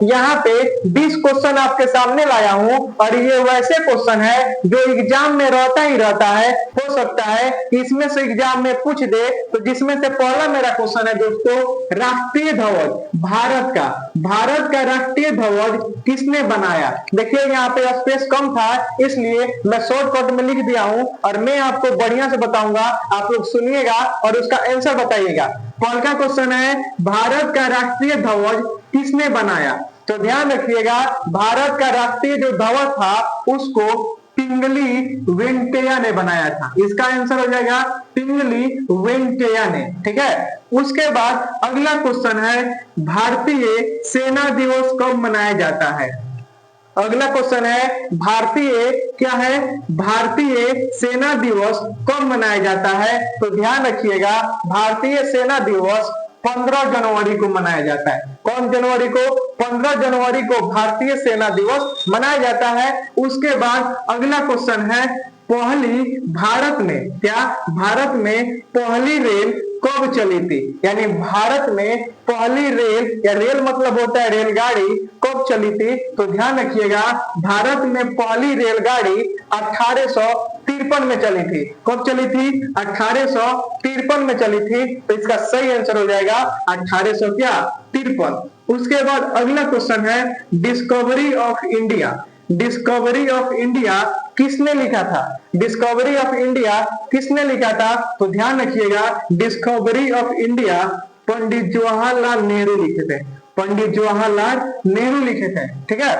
यहाँ पे 20 क्वेश्चन आपके सामने लाया हूँ और ये वैसे क्वेश्चन है जो एग्जाम में रहता ही रहता है। हो सकता है कि इसमें से एग्जाम में पूछ दे। तो जिसमें से पहला मेरा क्वेश्चन है दोस्तों, राष्ट्रीय ध्वज भारत का राष्ट्रीय ध्वज किसने बनाया। देखिए यहाँ पे स्पेस कम था इसलिए मैं शॉर्टकट में लिख दिया हूँ और मैं आपको बढ़िया से बताऊंगा, आप लोग सुनिएगा और उसका आंसर बताइएगा। कौन का क्वेश्चन है, भारत का राष्ट्रीय ध्वज किसने बनाया। तो ध्यान रखिएगा, भारत का राष्ट्रीय जो ध्वज था उसको पिंगली वेंकैया ने बनाया था। इसका आंसर हो जाएगा पिंगली वेंकैया ने। ठीक है, उसके बाद अगला क्वेश्चन है, भारतीय सेना दिवस कब मनाया जाता है। अगला क्वेश्चन है, भारतीय क्या है, भारतीय सेना दिवस कब मनाया जाता है। तो ध्यान रखिएगा, भारतीय सेना दिवस 15 जनवरी को मनाया जाता है। कौन जनवरी को, 15 जनवरी को भारतीय सेना दिवस मनाया जाता है। उसके बाद अगला क्वेश्चन है, पहली भारत में क्या, भारत में पहली रेल कब चली थी। यानी भारत में पहली रेल, या रेल मतलब होता है रेलगाड़ी, कब चली थी। तो ध्यान रखिएगा, भारत में पहली रेलगाड़ी 1853 में चली थी। कब चली थी, 1853 में चली थी। तो इसका सही आंसर हो जाएगा 1853। उसके बाद अगला क्वेश्चन है, डिस्कवरी ऑफ इंडिया किसने लिखा था। डिस्कवरी ऑफ इंडिया किसने लिखा था। तो ध्यान रखिएगा, discovery of India Pandit Jawaharlal Nehru लिखे थे। पंडित जवाहरलाल नेहरू लिखे थे। ठीक है,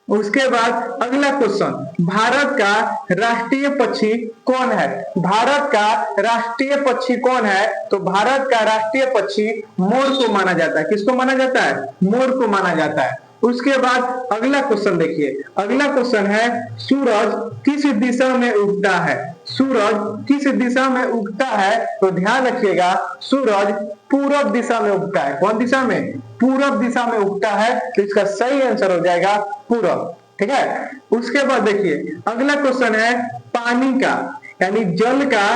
उसके बाद अगला क्वेश्चन, भारत का राष्ट्रीय पक्षी कौन है। भारत का राष्ट्रीय पक्षी कौन है। तो भारत का राष्ट्रीय पक्षी मोर को माना जाता है। किसको माना जाता है, मोर को माना जाता है। उसके बाद अगला क्वेश्चन देखिए, अगला क्वेश्चन है, सूरज किस दिशा में उगता है। सूरज किस दिशा में उगता है। तो ध्यान रखिएगा, सूरज पूरब दिशा में उगता है। कौन दिशा में, पूरब दिशा में उगता है। तो इसका सही आंसर हो जाएगा पूरब। ठीक है, उसके बाद देखिए अगला क्वेश्चन है, पानी का यानी जल का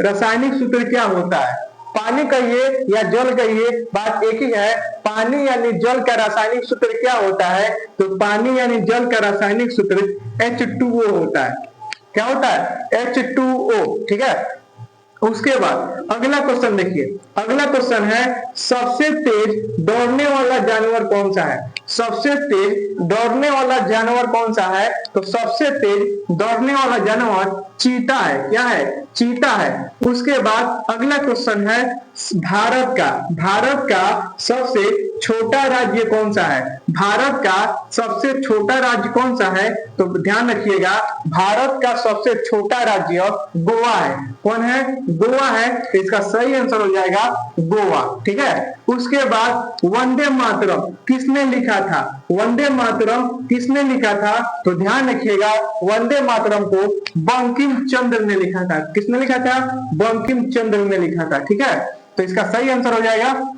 रासायनिक सूत्र क्या होता है। पानी कहिए या जल कहिए, बात एक ही है। पानी यानी जल का रासायनिक सूत्र क्या होता है। तो पानी यानी जल का रासायनिक सूत्र H2O होता है। क्या होता है, H2O। ठीक है, उसके बाद अगला क्वेश्चन देखिए, अगला क्वेश्चन है, सबसे तेज दौड़ने वाला जानवर कौन सा है। सबसे तेज दौड़ने वाला जानवर कौन सा है। तो सबसे तेज दौड़ने वाला जानवर चीता है। क्या है, चीता है। उसके बाद अगला क्वेश्चन है, भारत का सबसे छोटा राज्य कौन सा है। भारत का सबसे छोटा राज्य कौन सा है। तो ध्यान रखिएगा, भारत का सबसे छोटा राज्य गोवा है। कौन है, गोवा है। तो इसका सही आंसर हो जाएगा गोवा। ठीक है, उसके बाद वंदे मातरम किसने लिखा था। वंदे मातरम किसने लिखा था। तो ध्यान रखिएगा, वंदे मातरम को बंकिम चंद्र ने लिखा था। किसने लिखा था, बंकिम चंद्र ने लिखा था। ठीक है, तो इसका सही आंसर हो जाएगा।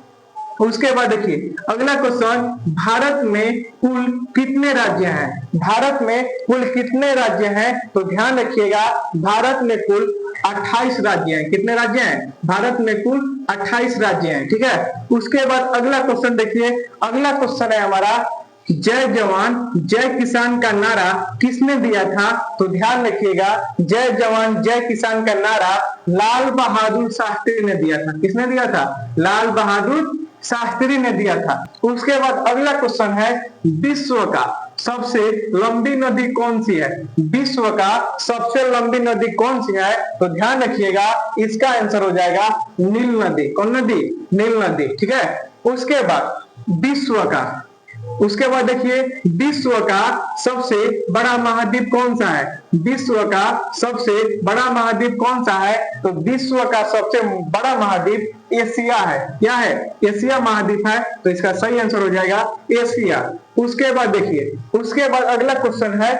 उसके बाद देखिए अगला क्वेश्चन, भारत में कुल कितने राज्य हैं। भारत में कुल कितने राज्य हैं। तो ध्यान रखिएगा, भारत में कुल 28 राज्य हैं। कितने राज्य हैं, भारत में कुल 28 राज्य हैं। ठीक है, उसके बाद अगला क्वेश्चन देखिए, अगला क्वेश्चन है हमारा, जय जवान जय किसान का नारा किसने दिया था। तो ध्यान रखिएगा, जय जवान जय किसान का नारा लाल बहादुर शास्त्री ने दिया था। किसने दिया था, लाल बहादुर शास्त्री ने दिया था। उसके बाद अगला क्वेश्चन है, विश्व का सबसे लंबी नदी कौन सी है। विश्व का सबसे लंबी नदी कौन सी है। तो ध्यान रखिएगा, इसका आंसर हो जाएगा नील नदी। कौन नदी, नील नदी। ठीक है, उसके बाद विश्व का, उसके बाद देखिए विश्व का सबसे बड़ा महाद्वीप कौन सा है। विश्व का सबसे बड़ा महाद्वीप कौन सा है। तो विश्व का सबसे बड़ा महाद्वीप एशिया है। क्या है, एशिया महाद्वीप है। तो इसका सही आंसर हो जाएगा एशिया। उसके बाद देखिए, उसके बाद अगला क्वेश्चन है,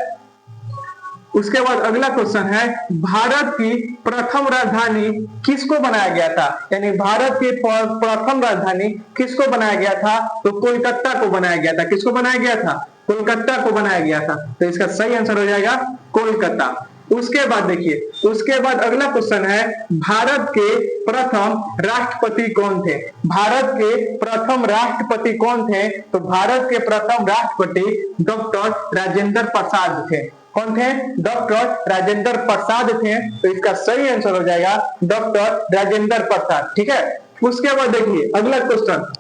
उसके बाद अगला क्वेश्चन है, भारत की प्रथम राजधानी किसको बनाया गया था। यानी भारत की प्रथम राजधानी किसको बनाया गया था। तो कोलकाता को बनाया गया था। किसको बनाया गया था, कोलकाता को बनाया गया था। तो इसका सही आंसर हो जाएगा कोलकाता। उसके बाद देखिए, उसके बाद अगला क्वेश्चन है, भारत के प्रथम राष्ट्रपति कौन थे? भारत के प्रथम राष्ट्रपति कौन थे? तो भारत के प्रथम राष्ट्रपति डॉक्टर राजेंद्र प्रसाद थे। कौन थे? डॉक्टर राजेंद्र प्रसाद थे। तो इसका सही आंसर हो जाएगा डॉक्टर राजेंद्र प्रसाद। ठीक है, उसके बाद देखिए अगला क्वेश्चन,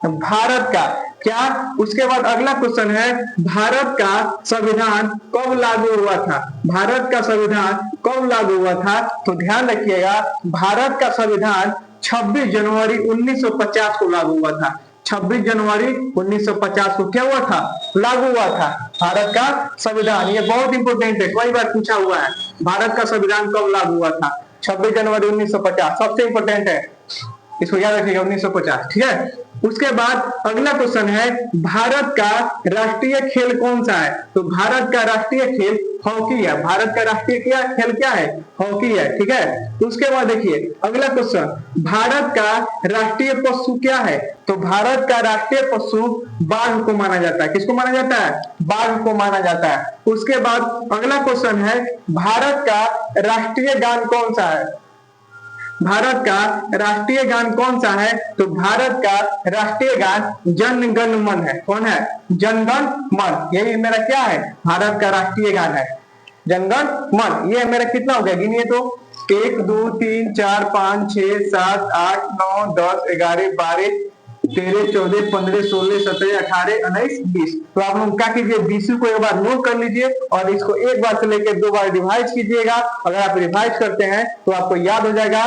भारत का क्या, उसके बाद अगला क्वेश्चन है, भारत का संविधान कब लागू हुआ था? भारत का संविधान कब लागू हुआ था? तो ध्यान रखिएगा, भारत का संविधान 26 जनवरी 1950 को लागू हुआ था। 26 जनवरी 1950 को क्या हुआ था? लागू हुआ था भारत का संविधान। ये बहुत इंपोर्टेंट है, कई बार पूछा हुआ है, भारत का संविधान कब लागू हुआ था? 26 जनवरी 1950 सबसे इंपोर्टेंट है, इसको याद रखिएगा 1950। ठीक है, उसके बाद अगला क्वेश्चन है, भारत का राष्ट्रीय खेल कौन सा है? तो भारत का राष्ट्रीय खेल हॉकी है। भारत का राष्ट्रीय खेल क्या है? हॉकी है। ठीक है, उसके बाद देखिए अगला क्वेश्चन, भारत का राष्ट्रीय पशु क्या है? तो भारत का राष्ट्रीय पशु बाघ को माना जाता है। किसको माना जाता है? बाघ को माना जाता है। उसके बाद अगला क्वेश्चन है, भारत का राष्ट्रीय गान कौन सा है? भारत का राष्ट्रीय गान कौन सा है? तो भारत का राष्ट्रीय गान जन गण मन है। कौन है? जन गण मन। यही मेरा क्या है? भारत का राष्ट्रीय गान है जन गण मन। ये मेरा कितना हो गया, गिनिए तो, 1 2 3 4 5 6 7 8 9 10 11 12 13 14 15 16 17 18 19 20। तो आप लोग क्या कीजिए, 20 को एक बार नोट कर लीजिए और इसको एक बार से लेकर 2 बार रिवाइज कीजिएगा। अगर आप रिवाइज करते हैं तो आपको याद हो जाएगा।